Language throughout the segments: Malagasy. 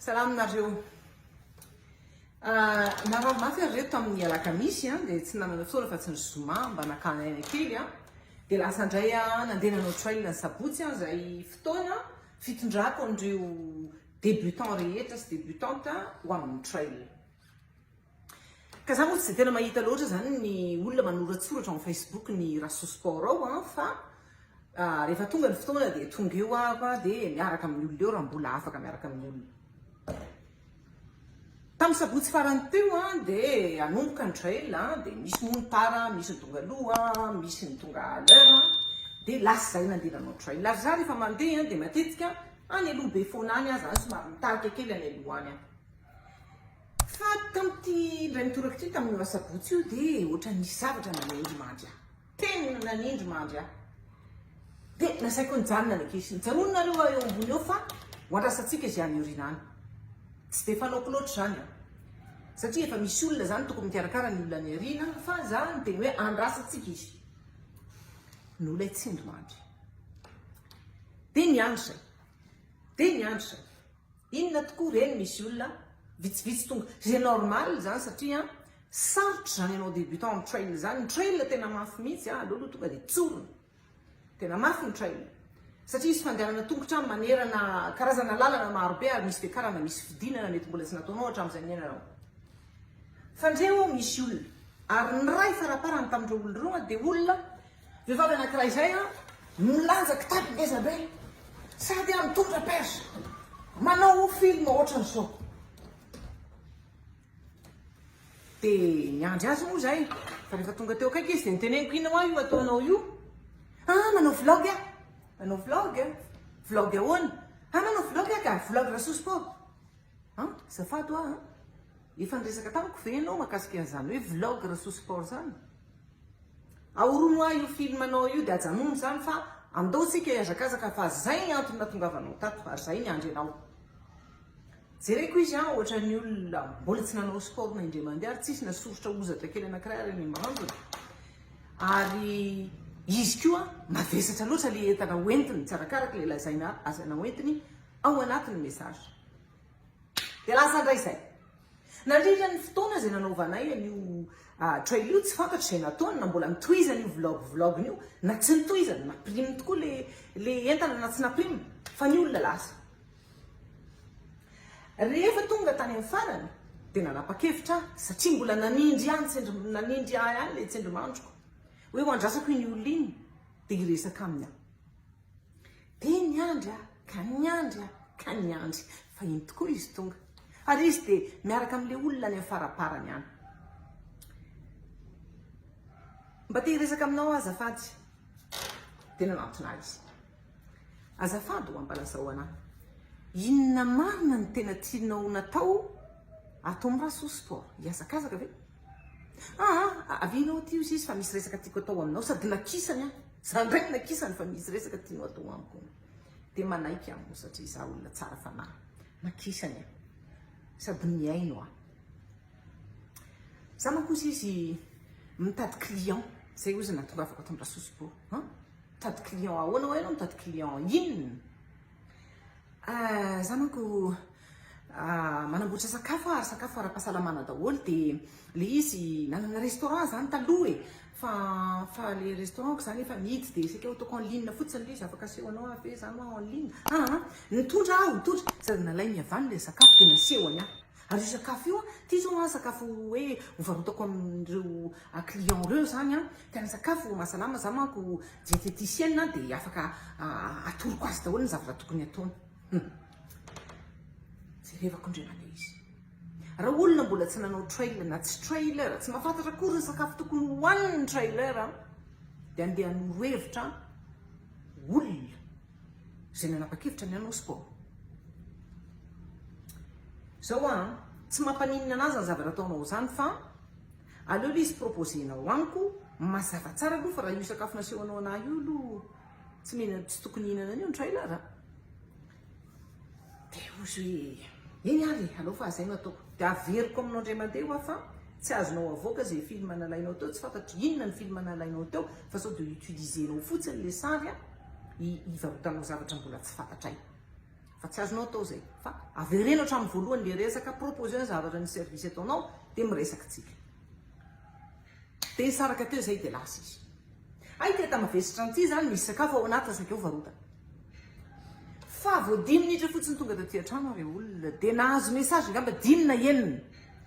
Salaminareo. Mafy reto amin'ny alakamisy dia tsy nanana fotoana fa tsy ny zoma mba nakany aina kely dia lasa indray nandehananao trail ny sabotsy izay fotoana fitondrako an'ireo débutant rehetra sy débutante ho amin'ny trail. Ka za moa tsy tena mahita loatra zany ny olona manoratsoratra amin'ny Facebook ny raso sport ao fa rehefa tonga ny fotoana dia tonga eo dia miaraka amin'ny olona eo raha mbola afaka miaraka amin'ny olona. Tamin'ny sabotsy farany teo dia anomboka ny trail dia misy monitara, misy ny tonga aloha, misy ny tonga à l'heure dia lasa zay nandehananao trail. Ary za rehefa mandeha dia matetika any aloha be foana any zany somary mitarika kely any aloha any. Fa tamin'ity indray nitoraka ity tamin'ny sabotsy io dia ohatra nisy zavatra nanindry mandry tena nanindry mandry dia nasaiko nijanona ny akesy nijanona aloha eo ambony eo fa hoandrasantsika izy any orinany. Tsy dia fanaoko loatra zany satria efa misy olona zany tokony mikarakara ny olona ny arina fa za ny teny hoe andrasantsika izy ny olona itsindry mandry dia niandry inona tokoa reny misy olona vitsivitsy tonga zay normal zany satria sarotra zany ianao débutant amin'ny trail zany. Ny trail tena mafy mihitsy aloha tonga dia tsorona tena mafy ny trail satria izy fandehanana tongotra manerana karazana lalana marobe ary misy fiakarana misy fidinana mety mbola tsy nataonao hatramin'izay niainanao. Fandreo misy olona ary ny ray faraparany tamin'ireo olona roa dia olona vehivavy anankiray izay milanja kitapo ngeza be sady mitondra persa manao film ohatra n'izao dia niandry azy moa zay fa rehefa tonga teo akaiky izy dia niteneniko ina hoa io ataonao io manao vlog manao vlog ahoana manao vlog ka vlog raha sport zafady efa niresaka tamiko ve ianao mahakasika an'izany hoe vlog raha sport zany ahorono io filmanao io dia ajanono zany fa andao tsika hiazakazaka fa zay antony nahatongavanao tato fa zay ny andry anao. Jereko izy ohatra ny olona mbola tsy nanao sport na indray mandeha ary tsisy nasorotra ozatra kely anankiray ary ny mandro ary izy koa mavesatra loatra le entana hoentiny tsy arakaraka le lazaina azana hoentiny ao anatin'ny message dia lasa indray izay nandrindra ny fotoana zay nanaovanay an'io trail io tsy fantatro izay nataony na mbola mitohizana io vlog io na tsy nitohizana naprime tokoa le entana na tsy naprime fa ny olona lasa. Rehefa tonga tany amin'ny farany dia nanapa-kevitra satria mbola nanindry ahy le tsendrimandroko hoe ho andrasako iny olona iny dia hiresaka aminy dia niandry ka niandry fa iny tokoa izy tonga ary izy dia miaraka amin'ile olona ny afaraparany any. Mba te hiresaka aminao azafady dia nanantona izy azafady ho ambalazao anahy inona marina ny tena tianao natao atao amin'ny raso sport hiazakazaka ve avinao ty izy fa misy resaka tiako atao aminao sady nakisany za ndraiky nakisany fa misy resaka tianao atao amiko dia manaiky amiko satria za olona tsara fanahy nakisany sady miaino za mankosa izy mitady client zay ozy natongavako atao amin'ny raso sport mitady client ahoana hoe anao mitady client inona za manko manamboatra sakafo ara-pahasalamana daholo dia le izy nanana restaurant zany taloha fa le restaurantko zany efa mihidy dia saka ataoko en ligne fotsiny le izy afaka asehoanao ave zany en ligne nitondra sady nalay miavany le sakafo dia nasehoany ary io sakafo io ty zao sakafo hoe hovarotako amin'ireo client reo zany tena sakafo mahasalama za manko diététicienne dia afaka atoroko azy daholo ny zavatra tokony ataony zay revako indremana izy. Raha olona mbola tsy nanao trail na tsy trailer tsy mahafantatra akory ny sakafo tokony hohaniny trailer dia andeha hanorohevitra olona zay nanapa-kevitra ny hanao sport zao tsy mampaninina anazy ny zavatra ataonao zany fa aleo le izy proposenao amiko mazava tsara aloha fa raha io sakafo nasehoanao anahy io aloha tsy tokony hinana an'io ny trailer dia ozy hoe eny ary aleo fa zay no ataoko dia averiko aminao indray mandeha fa tsy azonao avoaka zay film nalainao teo tsy fantatro inona ny film nalainao teo fa sao dia utilisenao fotsiny le sary hivarotanao zavatra mbola tsy fantatray fa tsy azonao atao zay fa averenao hatramin'ny voalohany le resaka proposé ny zavatra ny service ataonao dia miresaka tsika dia saraka teo zay dia lasa izy ay teta mavesitra an'ity zany misy sakafo ao anaty sakeo varotana fa vao 10 minitra fotsiny tonga taty an-trano reo olona dia nahazo message ngamba 10 na enina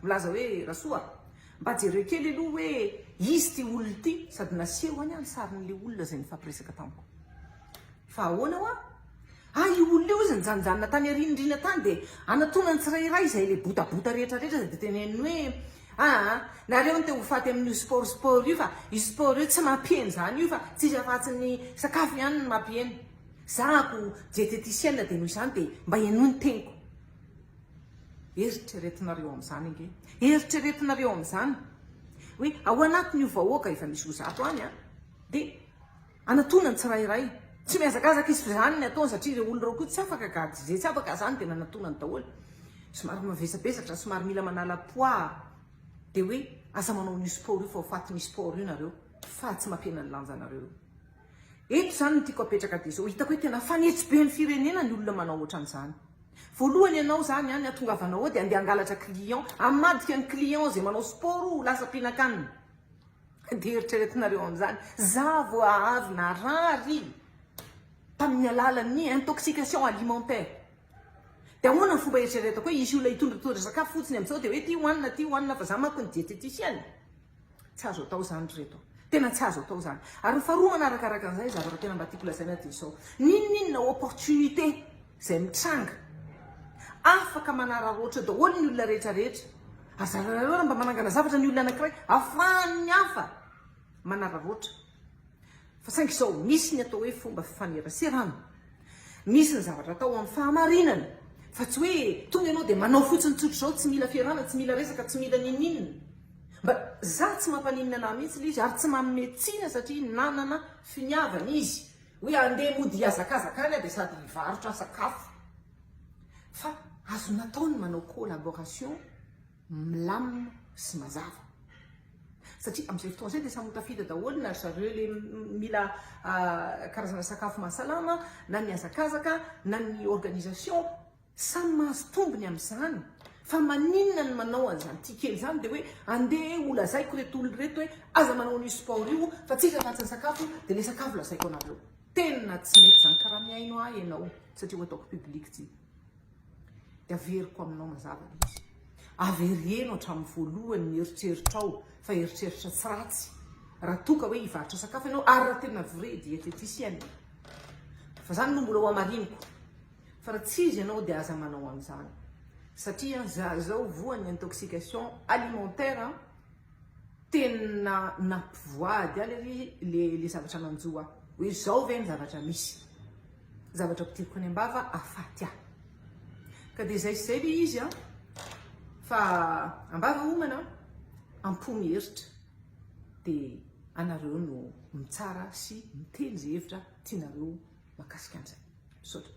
milaza hoe rasoa mba jereo kely aloha hoe izy ty olona ty sady naseho any any sarin'le olona zay nifampiresaka tamiko fa ahoana hoa io olona io izy nijanjanona tany arindrina tany dia anatonany tsirairay zay le botabota rehetrarehetra dia teneniny hoe nareo ny te ho faty amin'io sport io fa io sport io tsy mampieny zany io fa tsisy afatsiny sakafo ihany ny mampieny zako diététicienne dia noho izany dia mba eno ny teniko eritreretinareo amin'izany inge eritreretinareo amin'izany hoe ao anatin'io vahoaka efa misy ozato any dia anatonany tsirairay tsy miazakazaka izy zany ny ataony satria ireo olona reo koa tsy afaka gady zay tsy afaka zany dia nanatonany daholo somary mavesabesatra somary mila manala poids dia hoe asa manao ny sport io fa ho fatin'ny sport io nareo fa tsy mampiena ny lanjanareo eto zany ny tiako apetraka dia zao hitako hoe tena fanetsy be ny firenena ny olona manao ohatran'izany voalohany ianao zany any atongavanao ao dia andeha angalatra client amadika ny client zay manao sport lasa mpinakanina dia eritreretinareo amin'izany za vo avy narary tamin'ny alalan'ny intoxication alimentaire dia ahoana ny fomba eritreretako hoe isy olona hitondratondra sakafo fotsiny amin'izao dia hoe ty hoanina fa za manko ny diététicienne tsy azo atao zany reto tena tsy azo atao zany ary ny faharoa manarakaraka an'izay zavatra tena mba tiako lazaina dia izao ninona opportunité zay mitranga afaka manararoatra daholo ny olona rehetrarehetra azarareo raha mba manangana zavatra ny olona anankiray ahafahan'ny hafa manararoatra fa saingy izao misy ny atao hoe fomba fifaneraserana misy ny zavatra atao amin'ny fahamarinana fa tsy hoe tonga ianao dia manao fotsiny tsotro zao tsy mila fiarana tsy mila resaka tsy mila nininina mba za tsy mampaninina na mihitsy le izy ary tsy mametsina satria nanana finiavana izy hoe andeha mody hiazakazaka any dia sady hivarotra sakafo fa azo nataony manao collaboration milamina sy mazava satria amin'izay fotoana zay dia samy tafita daholo na zareo le mila karazana sakafo mahasalama na ny azakazaka na ny organisation samy mahazo tombony amin'izany fa maninona ny manao an'izany tia kely zany dia hoe andeha ho lazaiko reto olo reto hoe aza manao ny sport io fa tsika fatsiny sakafo dia le sakafo lazaiko anareo tena tsy mety zany karaha miaino ahy ianao satria ho ataoko public ty dia averiko aminao mazava izy avereno hatramin'ny voalohany ny eritreritrao fa eritreritra tsy ratsy raha toka hoe hivarotra sakafo ianao ary raha tena vrai diététicienne fa zany no mbola ho amariniko fa raha tsy izy ianao dia aza manao an'izany satria zao voan'ny intoxication alimentaire tena nampivoady aly le zavatra nanjoa hoe zao ve ny zavatra misy zavatra pitiriko any ambava afaty ahy ka dia zay sy zay le izy fa ambava homana ampomy heritra dia anareo no mitsara sy mitely zay hevitra tianareo mahakasika an'izay misaotra